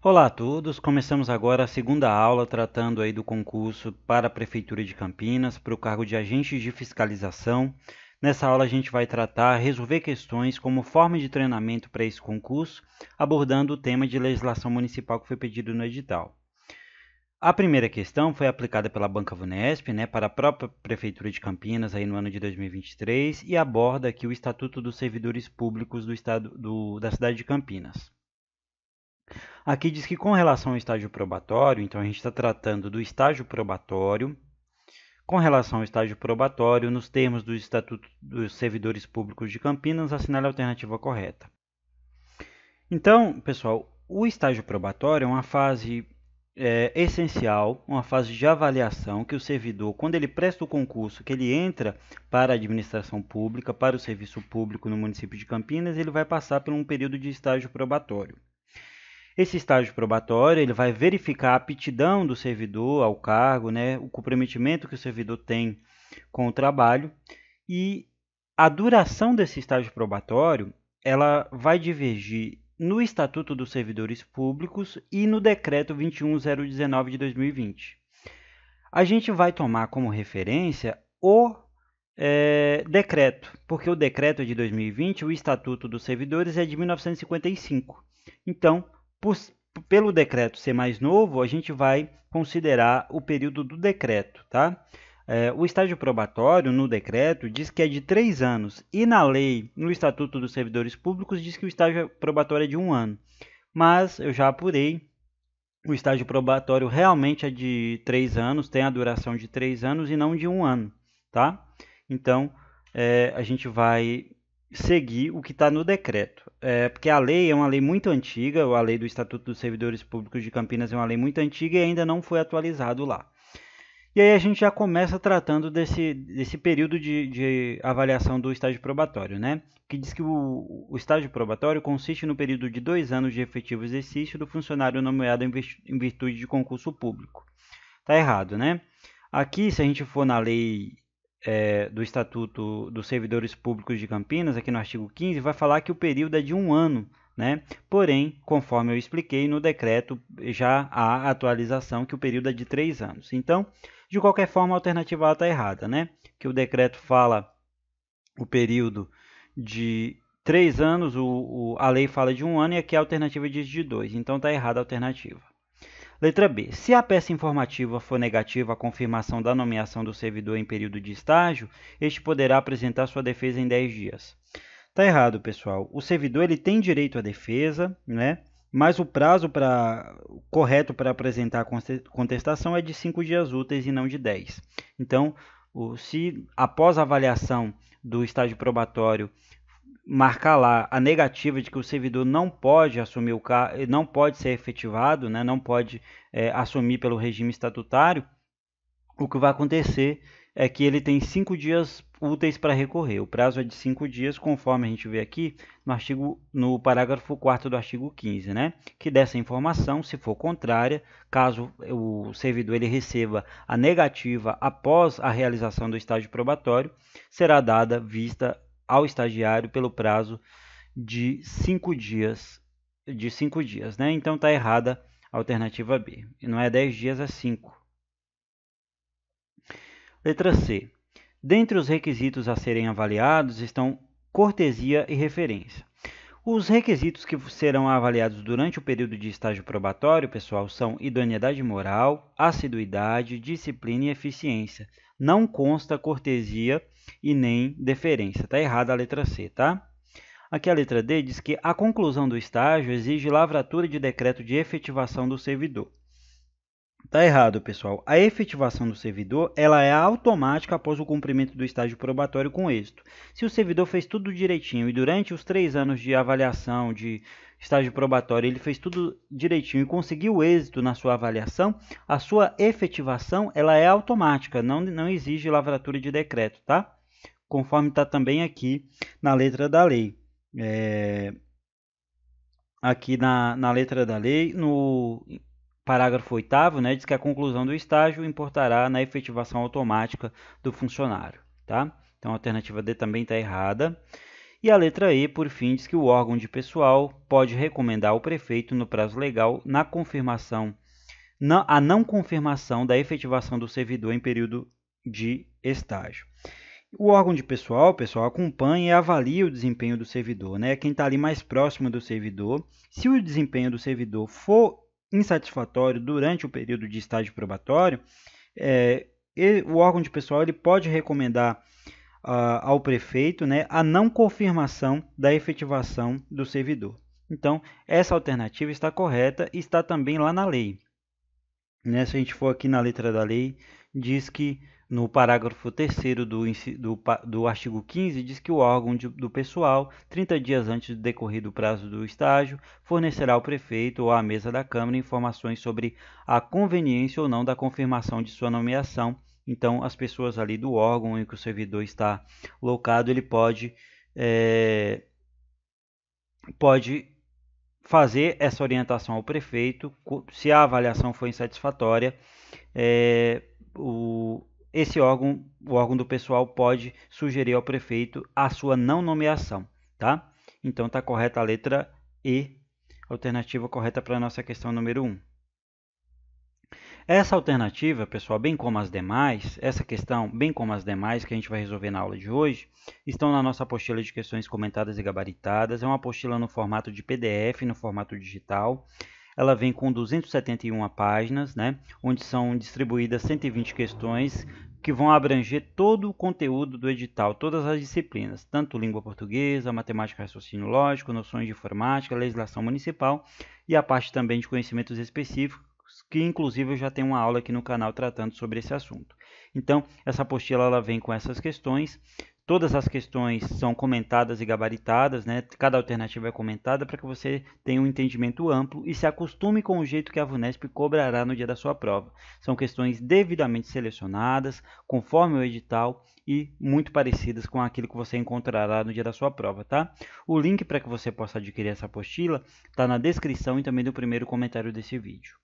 Olá a todos, começamos agora a segunda aula tratando aí do concurso para a Prefeitura de Campinas, para o cargo de agente de fiscalização. Nessa aula a gente vai resolver questões como forma de treinamento para esse concurso, abordando o tema de legislação municipal que foi pedido no edital. A primeira questão foi aplicada pela Banca Vunesp, para a própria Prefeitura de Campinas aí no ano de 2023 e aborda aqui o Estatuto dos Servidores Públicos da cidade de Campinas. Aqui diz que com relação ao estágio probatório, então a gente está tratando do estágio probatório. Com relação ao estágio probatório, nos termos do Estatuto dos Servidores Públicos de Campinas, assinale a alternativa correta. Então, pessoal, o estágio probatório é uma fase essencial, uma fase de avaliação que o servidor, quando ele presta o concurso, que ele entra para a administração pública, para o serviço público no município de Campinas, ele vai passar por um período de estágio probatório. Esse estágio probatório ele vai verificar a aptidão do servidor ao cargo, o comprometimento que o servidor tem com o trabalho, e a duração desse estágio probatório ela vai divergir no Estatuto dos Servidores Públicos e no Decreto 21019 de 2020. A gente vai tomar como referência o decreto, porque o decreto é de 2020, o Estatuto dos Servidores é de 1955. Então, pelo decreto ser mais novo, a gente vai considerar o período do decreto, tá? O estágio probatório no decreto diz que é de 3 anos e na lei, no Estatuto dos Servidores Públicos, diz que o estágio probatório é de 1 ano. Mas eu já apurei, o estágio probatório realmente é de 3 anos, tem a duração de 3 anos e não de 1 ano, tá? Então, a gente vai seguir o que está no decreto. Porque a lei é uma lei muito antiga, a lei do Estatuto dos Servidores Públicos de Campinas é uma lei muito antiga e ainda não foi atualizado lá. E aí a gente já começa tratando desse período de avaliação do estágio probatório, que diz que o estágio probatório consiste no período de 2 anos de efetivo exercício do funcionário nomeado em virtude de concurso público. Tá errado, Aqui, se a gente for na lei do Estatuto dos Servidores Públicos de Campinas, aqui no artigo 15, vai falar que o período é de 1 ano, Porém, conforme eu expliquei, no decreto já há atualização que o período é de 3 anos. Então, de qualquer forma, a alternativa A está errada, Que o decreto fala o período de 3 anos, a lei fala de 1 ano e aqui a alternativa diz de 2. Então, está errada a alternativa. Letra B. Se a peça informativa for negativa à confirmação da nomeação do servidor em período de estágio, este poderá apresentar sua defesa em 10 dias. Está errado, pessoal. O servidor ele tem direito à defesa, mas o prazo correto para apresentar a contestação é de 5 dias úteis e não de 10. Então, se após a avaliação do estágio probatório marcar lá a negativa de que o servidor não pode assumir o cargo, não pode ser efetivado, não pode assumir pelo regime estatutário, o que vai acontecer é que ele tem 5 dias úteis para recorrer. O prazo é de 5 dias, conforme a gente vê aqui no parágrafo 4º do artigo 15, que dessa informação, se for contrária, caso o servidor ele receba a negativa após a realização do estágio probatório, será dada vista ao estagiário pelo prazo de 5 dias. Então está errada a alternativa B. E não é 10 dias, é 5. Letra C. Dentre os requisitos a serem avaliados estão cortesia e referência. Os requisitos que serão avaliados durante o período de estágio probatório, pessoal, são idoneidade moral, assiduidade, disciplina e eficiência. Não consta cortesia e nem deferência. Está errada a letra C, tá? Aqui a letra D diz que a conclusão do estágio exige lavratura de decreto de efetivação do servidor. Está errado, pessoal. A efetivação do servidor ela é automática após o cumprimento do estágio probatório com êxito. Se o servidor fez tudo direitinho e durante os 3 anos de avaliação de estágio probatório ele fez tudo direitinho e conseguiu êxito na sua avaliação, a sua efetivação ela é automática, não exige lavratura de decreto, tá? Conforme está também aqui na letra da lei. Aqui na letra da lei, no parágrafo 8º, diz que a conclusão do estágio importará na efetivação automática do funcionário, tá? Então a alternativa D também está errada. E a letra E, por fim, diz que o órgão de pessoal pode recomendar ao prefeito, no prazo legal, a não confirmação da efetivação do servidor em período de estágio. O órgão de pessoal, pessoal, acompanha e avalia o desempenho do servidor, né? Quem está ali mais próximo do servidor. Se o desempenho do servidor for insatisfatório durante o período de estágio probatório, o órgão de pessoal ele pode recomendar ao prefeito, né, a não confirmação da efetivação do servidor. Então, essa alternativa está correta e está também lá na lei. Né? Se a gente for aqui na letra da lei, diz que no parágrafo 3º do artigo 15, diz que o órgão do pessoal, 30 dias antes do decorrido o prazo do estágio, fornecerá ao prefeito ou à mesa da Câmara informações sobre a conveniência ou não da confirmação de sua nomeação. Então, as pessoas ali do órgão em que o servidor está locado, ele pode fazer essa orientação ao prefeito. Se a avaliação for insatisfatória, o órgão do pessoal pode sugerir ao prefeito a sua não nomeação, tá? Então está correta a letra E, alternativa correta para a nossa questão número 1. Essa alternativa, pessoal, bem como as demais, essa questão, bem como as demais que a gente vai resolver na aula de hoje, estão na nossa apostila de questões comentadas e gabaritadas. É uma apostila no formato de PDF, no formato digital. Ela vem com 271 páginas, né, onde são distribuídas 120 questões que vão abranger todo o conteúdo do edital, todas as disciplinas, tanto língua portuguesa, matemática, raciocínio lógico, noções de informática, legislação municipal e a parte também de conhecimentos específicos, que inclusive eu já tenho uma aula aqui no canal tratando sobre esse assunto. Então, essa apostila ela vem com essas questões. Todas as questões são comentadas e gabaritadas, né? Cada alternativa é comentada para que você tenha um entendimento amplo e se acostume com o jeito que a VUNESP cobrará no dia da sua prova. São questões devidamente selecionadas, conforme o edital e muito parecidas com aquilo que você encontrará no dia da sua prova, tá? O link para que você possa adquirir essa apostila está na descrição e também no primeiro comentário desse vídeo.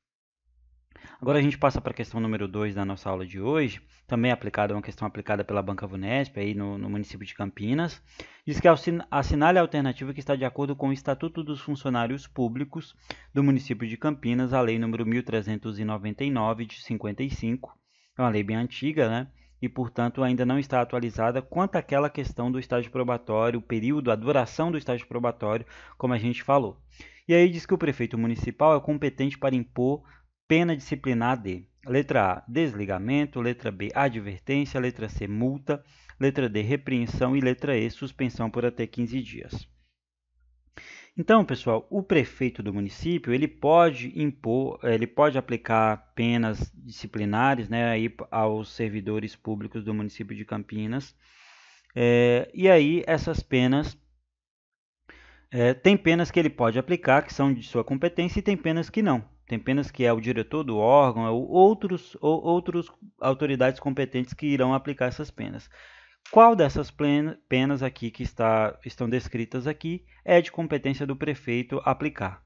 Agora a gente passa para a questão número 2 da nossa aula de hoje, também aplicada, uma questão aplicada pela Banca VUNESP aí no município de Campinas. Diz que assinale a alternativa que está de acordo com o Estatuto dos Funcionários Públicos do município de Campinas, a lei número 1399 de 55. É uma lei bem antiga, né? E, portanto, ainda não está atualizada quanto àquela questão do estágio probatório, o período, a duração do estágio probatório, como a gente falou. E aí diz que o prefeito municipal é competente para impor pena disciplinar de letra A, desligamento, letra B, advertência, letra C, multa, letra D, repreensão e letra E, suspensão por até 15 dias. Então, pessoal, o prefeito do município, ele pode aplicar penas disciplinares, né, aí aos servidores públicos do município de Campinas. E aí, essas penas, tem penas que ele pode aplicar, que são de sua competência, e tem penas que não. Tem penas que é o diretor do órgão, ou outras autoridades competentes que irão aplicar essas penas. Qual dessas penas aqui que estão descritas aqui é de competência do prefeito aplicar?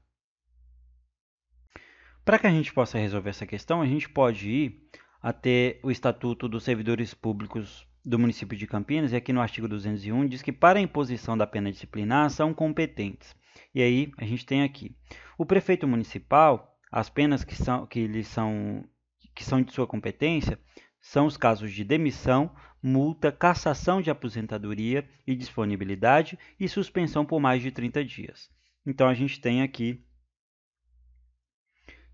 Para que a gente possa resolver essa questão, a gente pode ir até o Estatuto dos Servidores Públicos do município de Campinas, e aqui no artigo 201 diz que para a imposição da pena disciplinar são competentes. E aí a gente tem aqui o prefeito municipal. As penas que são de sua competência são os casos de demissão, multa, cassação de aposentadoria e disponibilidade e suspensão por mais de 30 dias. Então, a gente tem aqui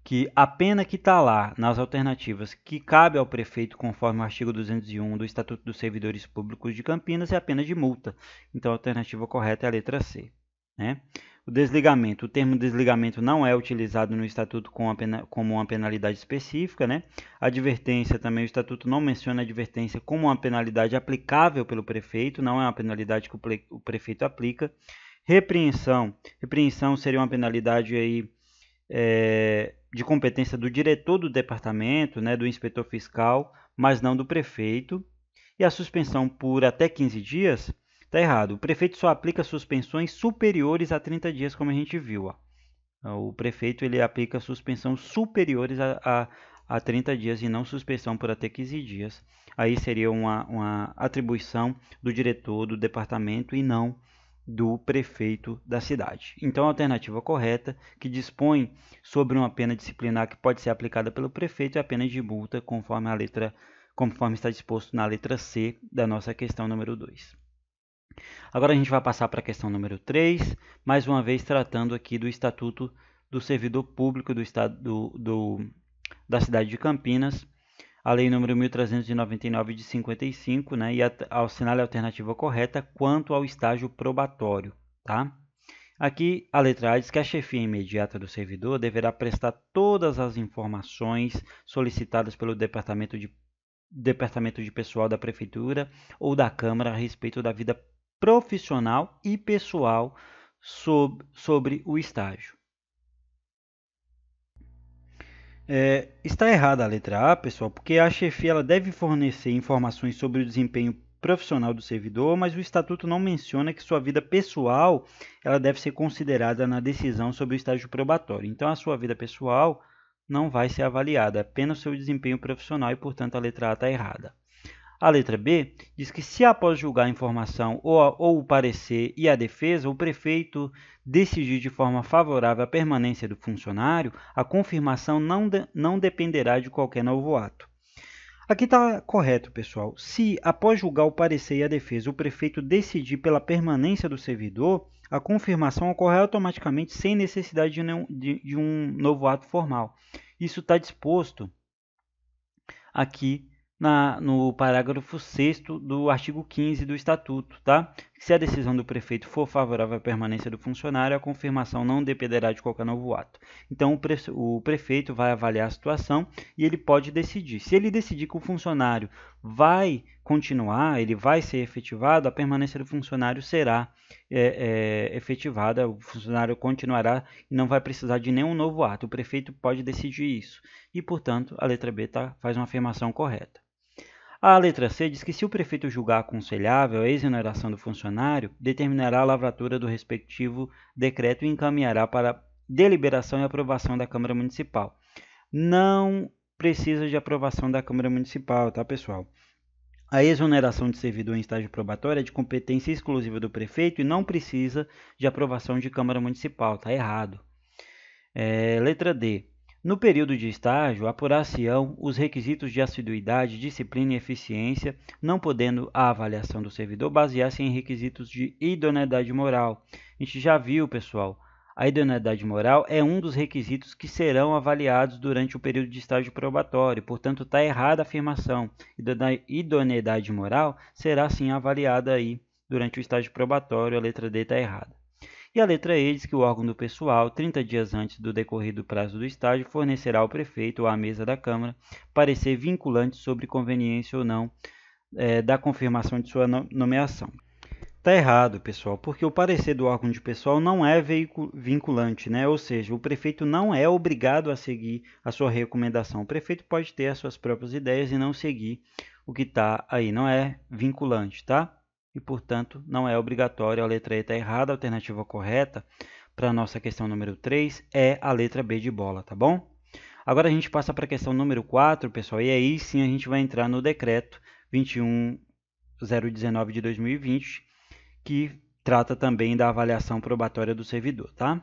que a pena que está lá nas alternativas que cabe ao prefeito conforme o artigo 201 do Estatuto dos Servidores Públicos de Campinas é a pena de multa. Então, a alternativa correta é a letra C, né? O desligamento. O termo desligamento não é utilizado no Estatuto como uma penalidade específica, né? A advertência também, o Estatuto não menciona a advertência como uma penalidade aplicável pelo prefeito, não é uma penalidade que o prefeito aplica. Repreensão. Repreensão seria uma penalidade aí, de competência do diretor do departamento, né, do inspetor fiscal, mas não do prefeito. E a suspensão por até 15 dias... Está errado. O prefeito só aplica suspensões superiores a 30 dias, como a gente viu. O prefeito ele aplica suspensão superiores a 30 dias e não suspensão por até 15 dias. Aí seria uma atribuição do diretor do departamento e não do prefeito da cidade. Então, a alternativa correta, que dispõe sobre uma pena disciplinar que pode ser aplicada pelo prefeito, é a pena de multa, conforme está disposto na letra C da nossa questão número 2. Agora a gente vai passar para a questão número 3, mais uma vez tratando aqui do Estatuto do Servidor Público do Estado da cidade de Campinas, a lei número 1399 de 55, né, e assinale a alternativa correta quanto ao estágio probatório, tá? Aqui a letra A diz que a chefia imediata do servidor deverá prestar todas as informações solicitadas pelo departamento de pessoal da prefeitura ou da Câmara a respeito da vida profissional e pessoal sobre o estágio. Está errada a letra A, pessoal, porque a chefia ela deve fornecer informações sobre o desempenho profissional do servidor, mas o estatuto não menciona que sua vida pessoal ela deve ser considerada na decisão sobre o estágio probatório. Então, a sua vida pessoal não vai ser avaliada, apenas o seu desempenho profissional e, portanto, a letra A está errada. A letra B diz que se após julgar a informação ou o parecer e a defesa, o prefeito decidir de forma favorável a permanência do funcionário, a confirmação não dependerá de qualquer novo ato. Aqui está correto, pessoal. Se após julgar o parecer e a defesa, o prefeito decidir pela permanência do servidor, a confirmação ocorre automaticamente sem necessidade de um novo ato formal. Isso está disposto aqui no parágrafo 6º do artigo 15 do Estatuto, tá? Se a decisão do prefeito for favorável à permanência do funcionário, a confirmação não dependerá de qualquer novo ato. Então, o prefeito vai avaliar a situação e ele pode decidir. Se ele decidir que o funcionário vai continuar, ele vai ser efetivado, a permanência do funcionário será efetivada, o funcionário continuará e não vai precisar de nenhum novo ato. O prefeito pode decidir isso. E, portanto, a letra B faz uma afirmação correta. A letra C diz que se o prefeito julgar aconselhável a exoneração do funcionário, determinará a lavratura do respectivo decreto e encaminhará para deliberação e aprovação da Câmara Municipal. Não precisa de aprovação da Câmara Municipal, tá, pessoal? A exoneração de servidor em estágio probatório é de competência exclusiva do prefeito e não precisa de aprovação de Câmara Municipal, tá errado. Letra D. No período de estágio, apurar-se-ão os requisitos de assiduidade, disciplina e eficiência, não podendo a avaliação do servidor basear-se em requisitos de idoneidade moral. A gente já viu, pessoal, a idoneidade moral é um dos requisitos que serão avaliados durante o período de estágio probatório, portanto, está errada a afirmação. Idoneidade moral será sim avaliada aí durante o estágio probatório, a letra D está errada. E a letra E diz que o órgão do pessoal, 30 dias antes do decorrido prazo do estágio, fornecerá ao prefeito ou à mesa da Câmara parecer vinculante sobre conveniência ou não da confirmação de sua nomeação. Está errado, pessoal, porque o parecer do órgão de pessoal não é vinculante, né? Ou seja, o prefeito não é obrigado a seguir a sua recomendação. O prefeito pode ter as suas próprias ideias e não seguir o que está aí, não é vinculante, tá? E, portanto, não é obrigatório. A letra E está errada. A alternativa correta para a nossa questão número 3 é a letra B de bola, tá bom? Agora a gente passa para a questão número 4, pessoal, e aí sim a gente vai entrar no decreto 21.019 de 2020, que trata também da avaliação probatória do servidor, tá?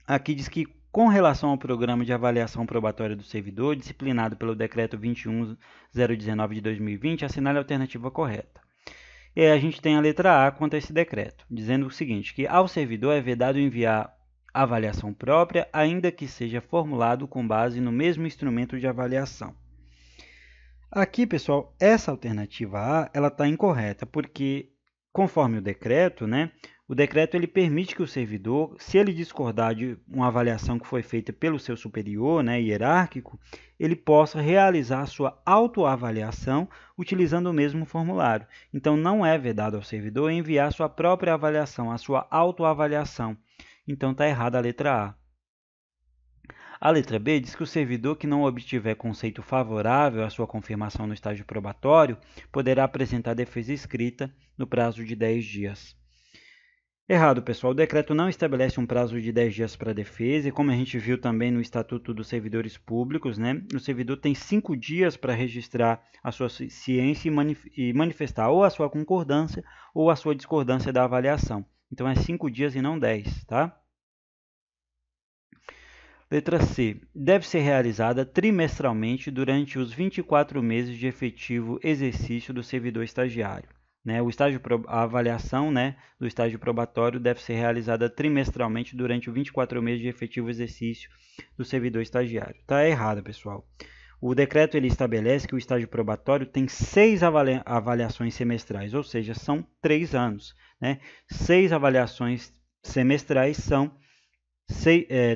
Aqui diz que, com relação ao programa de avaliação probatória do servidor, disciplinado pelo decreto 21.019 de 2020, assinale a alternativa correta. E a gente tem a letra A quanto a esse decreto, dizendo o seguinte, que ao servidor é vedado enviar avaliação própria, ainda que seja formulado com base no mesmo instrumento de avaliação. Aqui, pessoal, essa alternativa A ela está incorreta, porque, conforme o decreto, né, o decreto ele permite que o servidor, se ele discordar de uma avaliação que foi feita pelo seu superior, né, hierárquico, ele possa realizar a sua autoavaliação utilizando o mesmo formulário. Então, não é vedado ao servidor enviar a sua própria avaliação, a sua autoavaliação. Então, está errada a letra A. A letra B diz que o servidor que não obtiver conceito favorável à sua confirmação no estágio probatório poderá apresentar defesa escrita no prazo de 10 dias. Errado, pessoal. O decreto não estabelece um prazo de 10 dias para a defesa, e como a gente viu também no Estatuto dos Servidores Públicos, né, o servidor tem 5 dias para registrar a sua ciência e manifestar ou a sua concordância ou a sua discordância da avaliação. Então, é 5 dias e não 10, tá? Letra C. Deve ser realizada trimestralmente durante os 24 meses de efetivo exercício do servidor estagiário. Né? A avaliação, né, do estágio probatório deve ser realizada trimestralmente durante os 24 meses de efetivo exercício do servidor estagiário. Está errado, pessoal. O decreto ele estabelece que o estágio probatório tem 6 avaliações semestrais, ou seja, são 3 anos. Né? 6 avaliações semestrais são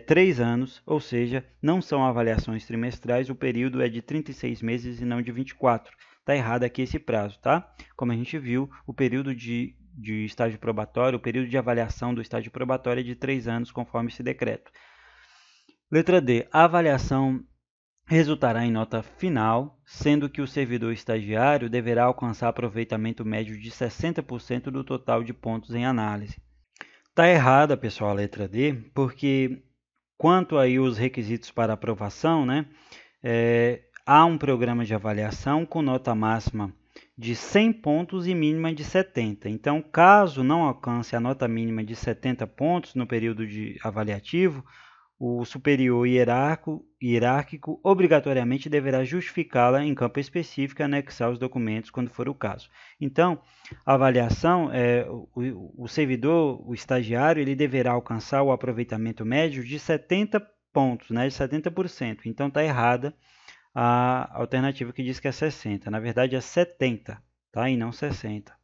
3 anos, ou seja, não são avaliações trimestrais, o período é de 36 meses e não de 24. Está errado aqui esse prazo, tá? Como a gente viu, o período de estágio probatório, o período de avaliação do estágio probatório é de 3 anos, conforme esse decreto. Letra D. A avaliação resultará em nota final, sendo que o servidor estagiário deverá alcançar aproveitamento médio de 60% do total de pontos em análise. Está errada, pessoal, a letra D, porque quanto aí os requisitos para aprovação, né, há um programa de avaliação com nota máxima de 100 pontos e mínima de 70. Então, caso não alcance a nota mínima de 70 pontos no período de avaliativo, o superior hierárquico obrigatoriamente deverá justificá-la em campo específico e anexar os documentos quando for o caso. Então, a avaliação, o servidor, o estagiário, ele deverá alcançar o aproveitamento médio de 70 pontos, né, de 70%. Então, está errada a alternativa que diz que é 60. Na verdade, é 70, tá? E não 60.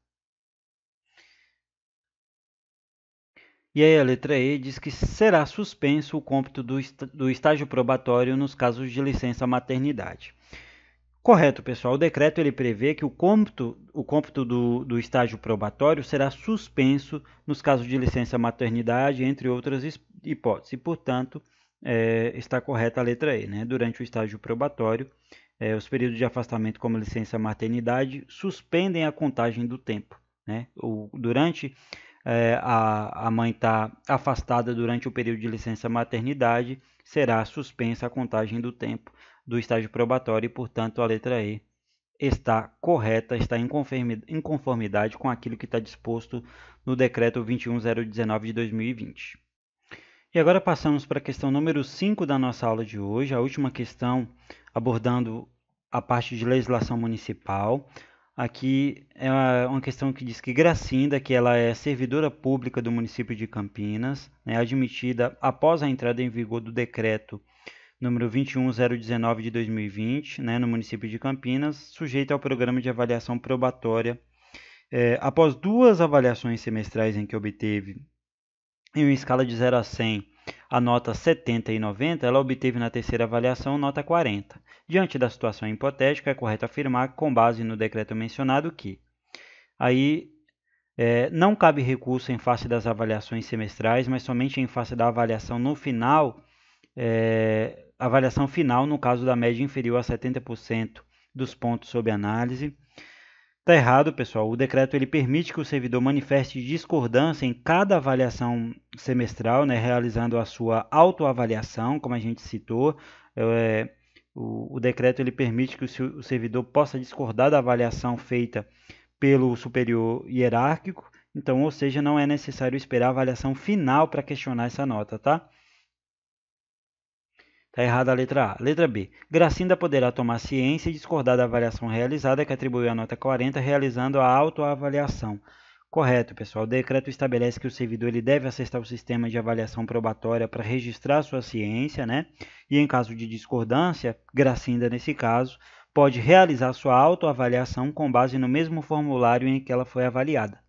E aí a letra E diz que será suspenso o cômputo do estágio probatório nos casos de licença maternidade. Correto, pessoal. O decreto ele prevê que o cômputo do estágio probatório será suspenso nos casos de licença maternidade, entre outras hipóteses. E, portanto, está correta a letra E. Né? Durante o estágio probatório, os períodos de afastamento como licença maternidade suspendem a contagem do tempo. Né? Durante a mãe está afastada durante o período de licença maternidade, será suspensa a contagem do tempo do estágio probatório e, portanto, a letra E está correta, está em conformidade com aquilo que está disposto no decreto 21019 de 2020. E agora passamos para a questão número 5 da nossa aula de hoje, a última questão abordando a parte de legislação municipal. Aqui é uma questão que diz que Gracinda, que ela é servidora pública do município de Campinas, né, admitida após a entrada em vigor do decreto número 21019 de 2020, né, no município de Campinas, sujeita ao programa de avaliação probatória. Após 2 avaliações semestrais em que obteve, em uma escala de 0 a 100, a nota 70 e 90, ela obteve na terceira avaliação nota 40. Diante da situação hipotética, é correto afirmar, com base no decreto mencionado, que aí não cabe recurso em face das avaliações semestrais, mas somente em face da avaliação no final, avaliação final no caso da média inferior a 70% dos pontos sob análise. Está errado, pessoal. O decreto ele permite que o servidor manifeste discordância em cada avaliação semestral, né, realizando a sua autoavaliação, como a gente citou. O decreto ele permite que o servidor possa discordar da avaliação feita pelo superior hierárquico. Então, ou seja, não é necessário esperar a avaliação final para questionar essa nota, tá? Está errada a letra A. Letra B. Gracinda poderá tomar ciência e discordar da avaliação realizada, que atribuiu a nota 40, realizando a autoavaliação. Correto, pessoal. O decreto estabelece que o servidor ele deve acessar o sistema de avaliação probatória para registrar sua ciência, né? E em caso de discordância, Gracinda, nesse caso, pode realizar sua autoavaliação com base no mesmo formulário em que ela foi avaliada.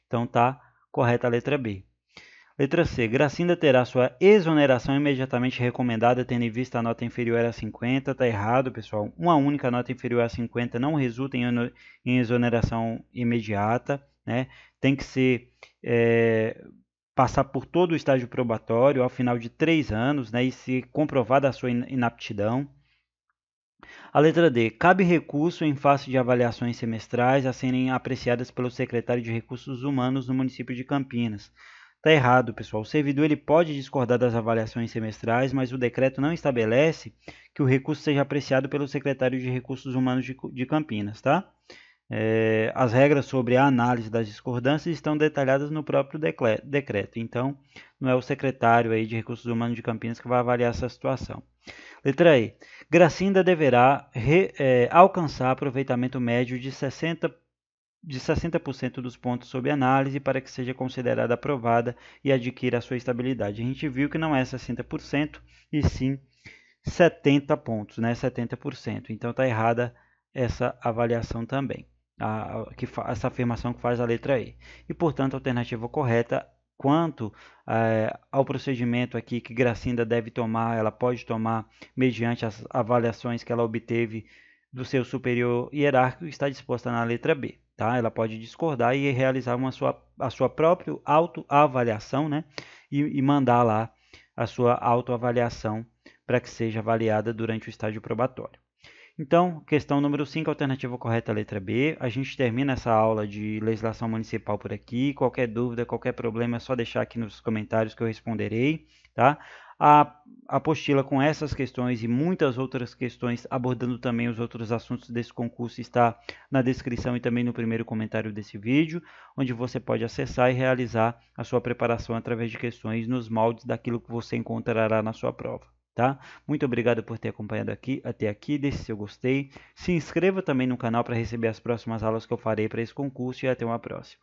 Então, está correta a letra B. Letra C. Gracinda terá sua exoneração imediatamente recomendada, tendo em vista a nota inferior a 50. Está errado, pessoal. Uma única nota inferior a 50 não resulta em exoneração imediata. Né? Tem que ser passar por todo o estágio probatório ao final de 3 anos, né? E se comprovada a sua inaptidão. A letra D. Cabe recurso em face de avaliações semestrais a serem apreciadas pelo secretário de Recursos Humanos no município de Campinas. Está errado, pessoal. O servidor ele pode discordar das avaliações semestrais, mas o decreto não estabelece que o recurso seja apreciado pelo secretário de Recursos Humanos de Campinas, tá? As regras sobre a análise das discordâncias estão detalhadas no próprio decreto. Então, não é o secretário aí de Recursos Humanos de Campinas que vai avaliar essa situação. Letra E. Gracinda deverá alcançar aproveitamento médio de 60% dos pontos sob análise para que seja considerada aprovada e adquira a sua estabilidade. A gente viu que não é 60% e sim 70 pontos, né? 70%. Então está errada essa avaliação também, essa afirmação que faz a letra E. E, portanto, a alternativa correta quanto ao procedimento aqui que Gracinda deve tomar, ela pode tomar mediante as avaliações que ela obteve do seu superior hierárquico, está disposta na letra B. Tá? Ela pode discordar e realizar a sua própria autoavaliação, né? E mandar lá a sua autoavaliação para que seja avaliada durante o estágio probatório. Então, questão número 5, alternativa correta, letra B. A gente termina essa aula de legislação municipal por aqui. Qualquer dúvida, qualquer problema, é só deixar aqui nos comentários que eu responderei, tá? A apostila com essas questões e muitas outras questões, abordando também os outros assuntos desse concurso, está na descrição e também no primeiro comentário desse vídeo, onde você pode acessar e realizar a sua preparação através de questões nos moldes daquilo que você encontrará na sua prova. Tá? Muito obrigado por ter acompanhado até aqui, deixe seu gostei, se inscreva também no canal para receber as próximas aulas que eu farei para esse concurso e até uma próxima.